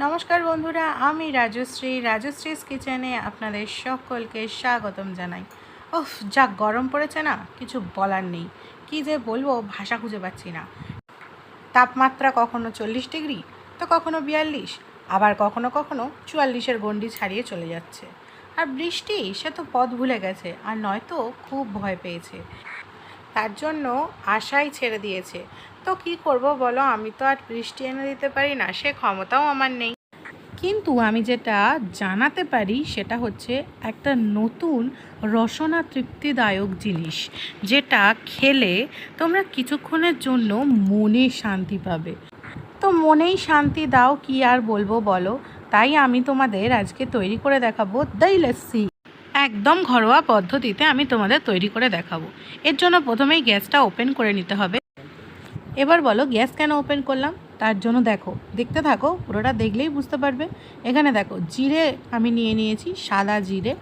নমস্কার বন্ধুরা, আমি রাজশ্রীস কিচেনে আপনাদের সকলকে স্বাগতম জানাই। যা গরম পড়েছে না, কিছু বলার নেই। কি যে বলবো, ভাষা খুঁজে পাচ্ছি না। তাপমাত্রা কখনো 40 ডিগ্রি, তো কখনো 42, আবার কখনো কখনো 44-এর গণ্ডি ছাড়িয়ে চলে যাচ্ছে। আর বৃষ্টি, সে তো পথ ভুলে গেছে, আর নয়তো খুব ভয় পেয়েছে। তার জন্য আশাই ছেড়ে দিয়েছে। তো কি করব বলো, আমি তো আর বৃষ্টি এনে দিতে পারি না, সে ক্ষমতাও আমার নেই। কিন্তু আমি যেটা জানাতে পারি সেটা হচ্ছে একটা নতুন রসনা তৃপ্তিদায়ক জিনিস, যেটা খেলে তোমরা কিছুক্ষণের জন্য মনে শান্তি পাবে। তো মনেই শান্তি দাও, কি আর বলবো বলো। তাই আমি তোমাদের আজকে তৈরি করে দেখাবো দই লস্যি। একদম ঘরোয়া পদ্ধতিতে আমি তোমাদের তৈরি করে দেখাবো। এর জন্য প্রথমেই গ্যাসটা ওপেন করে নিতে হবে। এবার বলো, গ্যাস কেন ওপেন করলাম? তার জন্য দেখতে থাকো, পুরোটা দেখলেই বুঝতে পারবে। এখানে দেখো, জিরে আমি নিয়ে নিয়েছি, সাদা জিরে,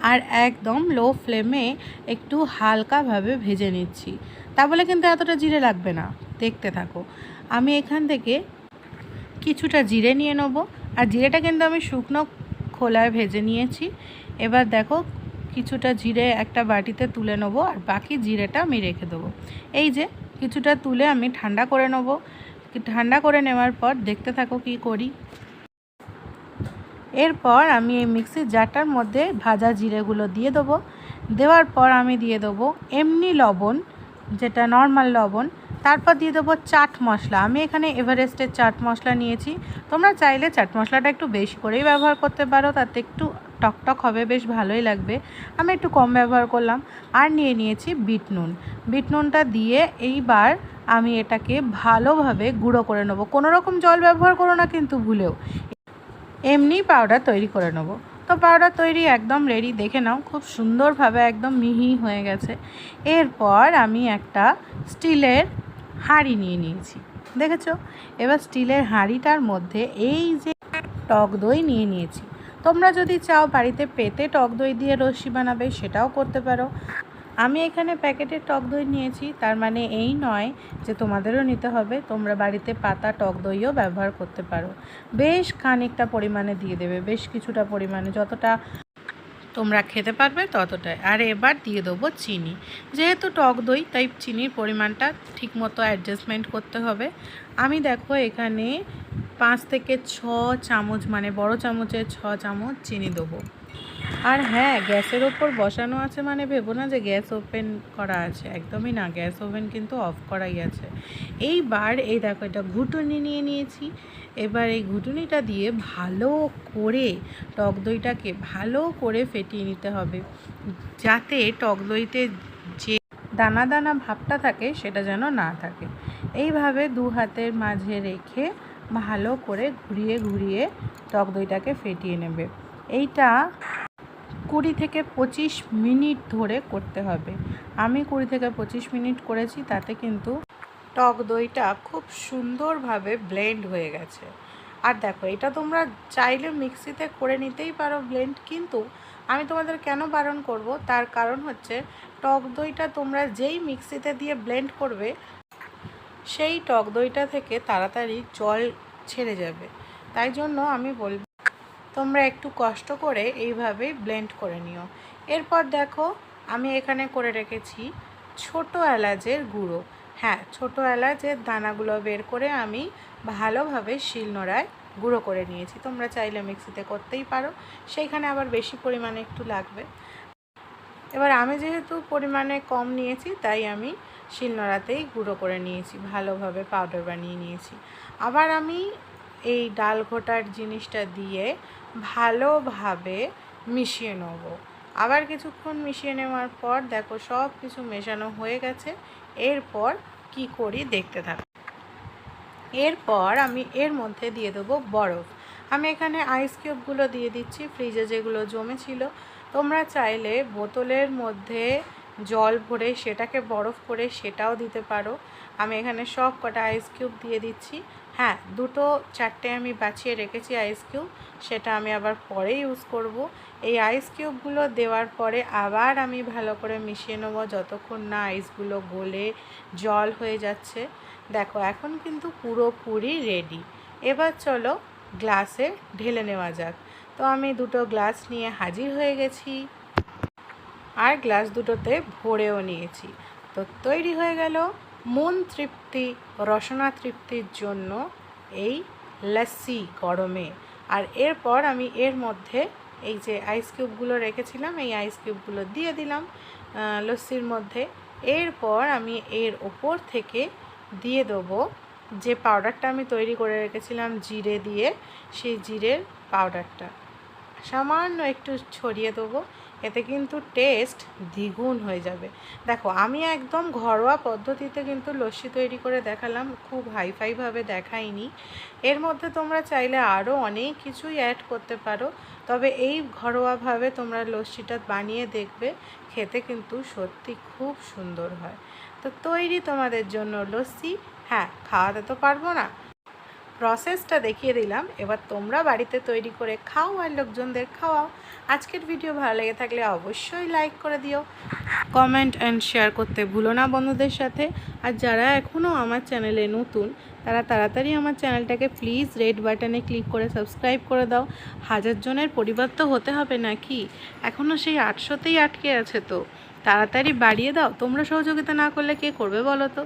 আর একদম লো ফ্লেমে একটু হালকাভাবে ভেজে নিচ্ছি। তা বলে কিন্তু এতটা জিরে লাগবে না, দেখতে থাকো। আমি এখান থেকে কিছুটা জিরে নিয়ে নেবো, আর জিরেটা কিন্তু আমি শুকনো খোলায় ভেজে নিয়েছি। এবার দেখো, কিছুটা জিরে একটা বাটিতে তুলে নেবো, আর বাকি জিরেটা আমি রেখে দেবো। এই যে কিছুটা তুলে আমি ঠান্ডা করে নেবো। ঠান্ডা করে নেওয়ার পর দেখতে থাকো কি করি। এরপর আমি এই মিক্সির জারটার মধ্যে ভাজা জিরেগুলো দিয়ে দেবো। দেওয়ার পর আমি দিয়ে দেবো এমনি লবণ, যেটা নর্মাল লবণ। তারপর দিয়ে দেবো চাট মশলা। আমি এখানে এভারেস্টের চাট মশলা নিয়েছি। তোমরা চাইলে চাট মশলাটা একটু বেশি করেই ব্যবহার করতে পারো, তাতে একটু টকটক হবে, বেশ ভালোই লাগবে। আমি একটু কম ব্যবহার করলাম। আর নিয়ে নিয়েছি বিট নুন। বিট নুনটা দিয়ে এইবার আমি এটাকে ভালোভাবে গুঁড়ো করে নেবো। কোনো রকম জল ব্যবহার করো না কিন্তু ভুলেও, এমনি পাউডার তৈরি করে নেব। তো পাউডার তৈরি একদম রেডি, দেখে নাও খুব সুন্দরভাবে একদম মিহি হয়ে গেছে। এরপর আমি একটা স্টিলের হাঁড়ি নিয়ে নিয়েছি, দেখেছো? এবার স্টিলের হাঁড়িটার মধ্যে এই যে টক দই নিয়ে নিয়েছি। তোমরা যদি চাও বাড়িতে পেতে টক দই দিয়ে লস্যি বানাবে, সেটাও করতে পারো। আমি এখানে প্যাকেটের টক দই নিয়েছি, তার মানে এই নয় যে তোমাদেরও নিতে হবে। তোমরা বাড়িতে পাতা টক দইও ব্যবহার করতে পারো। বেশ খানিকটা পরিমাণে দিয়ে দেবে, বেশ কিছুটা পরিমাণে, যতটা তোমরা খেতে পারবে ততটাই। আর এবার দিয়ে দেবো চিনি। যেহেতু টক দই, তাই চিনির পরিমাণটা ঠিকমতো অ্যাডজাস্টমেন্ট করতে হবে। আমি দেখো এখানে 5 থেকে 6 চামচ, মানে বড় চামচের 6 চামচ চিনি দেবো। আর হ্যাঁ, গ্যাসের ওপর বসানো আছে মানে ভেবো না যে গ্যাস ওপেন করা আছে, একদমই না। গ্যাস ওভেন কিন্তু অফ করাই আছে। এইবার এই দেখো, এটা ঘুটুনি নিয়ে নিয়েছি। এবার এই ঘুটুনিটা দিয়ে ভালো করে টক দইটাকে ভালো করে ফেটিয়ে নিতে হবে, যাতে টক দইতে যে দানা দানা ভাবটা থাকে সেটা যেন না থাকে। এইভাবে দু হাতের মাঝে রেখে ভালো করে ঘুরিয়ে ঘুরিয়ে টক দইটাকে ফেটিয়ে নেবে। এইটা 20 থেকে 25 মিনিট ধরে করতে হবে। আমি 20 থেকে 25 মিনিট করেছি, তাতে কিন্তু টক দইটা খুব সুন্দরভাবে ব্লেন্ড হয়ে গেছে। আর দেখো, এটা তোমরা চাইলে মিক্সিতে করে নিতেই পারো ব্লেন্ড, কিন্তু আমি তোমাদের কেন বারণ করব, তার কারণ হচ্ছে টক দইটা তোমরা যেই মিক্সিতে দিয়ে ব্লেন্ড করবে, সেই টক দইটা থেকে তাড়াতাড়ি জল ছেড়ে যাবে। তাই জন্য আমি বলব, তোমরা একটু কষ্ট করে এইভাবেই ব্লেন্ড করে নিও। এরপর দেখো, আমি এখানে করে রেখেছি ছোট এলাচের গুঁড়ো। হ্যাঁ, ছোট এলাচের দানাগুলো বের করে আমি ভালোভাবে শিলনোড়ায় গুঁড়ো করে নিয়েছি। তোমরা চাইলে মিক্সিতে করতেই পারো, সেইখানে আবার বেশি পরিমাণে একটু লাগবে। এবার আমি যেহেতু পরিমাণে কম নিয়েছি, তাই আমি শিলনোড়াতেই গুঁড়ো করে নিয়েছি, ভালোভাবে পাউডার বানিয়ে নিয়েছি। আবার আমি এই ডাল ঘোটার জিনিসটা দিয়ে ভালোভাবে মিশিয়ে নেব। আবার কিছুক্ষণ মিশিয়ে নেওয়ার পর দেখো, সব কিছু মেশানো হয়ে গেছে। এরপর কি করি দেখতে থাকো। এরপর আমি এর মধ্যে দিয়ে দেবো বরফ। আমি এখানে আইস কিউবগুলো দিয়ে দিচ্ছি, ফ্রিজে যেগুলো জমেছিল। তোমরা চাইলে বোতলের মধ্যে জল ভরে সেটাকে বরফ করে সেটাও দিতে পারো। আমি এখানে সব কটা আইস কিউব দিয়ে দিচ্ছি। হ্যাঁ, 2-4টে আমি বাছিয়ে রেখেছি আইস কিউব, সেটা আমি আবার পরে ইউজ করব। এই আইস কিউবগুলো দেওয়ার পরে আবার আমি ভালো করে মিশিয়ে নেবো, যতক্ষণ না আইসগুলো গলে জল হয়ে যাচ্ছে। দেখো, এখন কিন্তু পুরোপুরি রেডি। এবার চলো গ্লাসে ঢেলে নেওয়া যাক। তো আমি দুটো গ্লাস নিয়ে হাজির হয়ে গেছি, আর গ্লাস দুটোতে ভরেও নিয়েছি। তো তৈরি হয়ে গেল মন তৃপ্তি, রসনা তৃপ্তির জন্য এই লস্যি গরমে। আর এরপর আমি এর মধ্যে এই যে আইস কিউবগুলো রেখেছিলাম, এই আইস কিউবগুলো দিয়ে দিলাম লস্যির মধ্যে। এরপর আমি এর ওপর থেকে দিয়ে দেবো যে পাউডারটা আমি তৈরি করে রেখেছিলাম জিরে দিয়ে, সেই জিরের পাউডারটা সামান্য একটু ছড়িয়ে দেবো। এতে কিন্তু টেস্ট দ্বিগুণ হয়ে যাবে। দেখো আমি একদম ঘরোয়া পদ্ধতিতে কিন্তু লস্যি তৈরি করে দেখালাম, খুব হাইফাইভাবে দেখাইনি। এর মধ্যে তোমরা চাইলে আরও অনেক কিছুই অ্যাড করতে পারো, তবে এই ঘরোয়াভাবে তোমরা লস্যিটা বানিয়ে দেখবে, খেতে কিন্তু সত্যি খুব সুন্দর হয়। তো তৈরি তোমাদের জন্য লস্যি। হ্যাঁ, খাওয়াতে তো পারবো না, প্রসেসটা দেখিয়ে দিলাম, এবার তোমরা বাড়িতে তৈরি করে খাও আর লোকজনদের খাওয়াও। আজকের ভিডিও ভালো লেগে থাকলে অবশ্যই লাইক করে দিও, কমেন্ট অ্যান্ড শেয়ার করতে ভুলো না বন্ধুদের সাথে। আর যারা এখনও আমার চ্যানেলে নতুন, তারা তাড়াতাড়ি আমার চ্যানেলটাকে প্লিজ রেড বাটনে ক্লিক করে সাবস্ক্রাইব করে দাও। 1000 জনের পরিবার তো হতে হবে নাকি, এখনও সেই 800তেই আটকে আছে। তো তাড়াতাড়ি বাড়িয়ে দাও, তোমরা সহযোগিতা না করলে কে করবে বলো তো।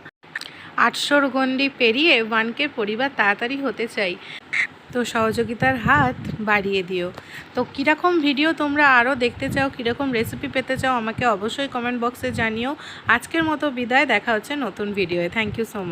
800 গণ্ডি পেরিয়ে 1K পরিবার তাড়াতাড়ি হতে চাই, তো সহযোগিতার হাত বাড়িয়ে দিও। তো কীরকম ভিডিও তোমরা আরও দেখতে চাও, কীরকম রেসিপি পেতে চাও, আমাকে অবশ্যই কমেন্ট বক্সে জানিও। আজকের মতো বিদায়, দেখা হচ্ছে নতুন ভিডিওয়ে। Thank you so much.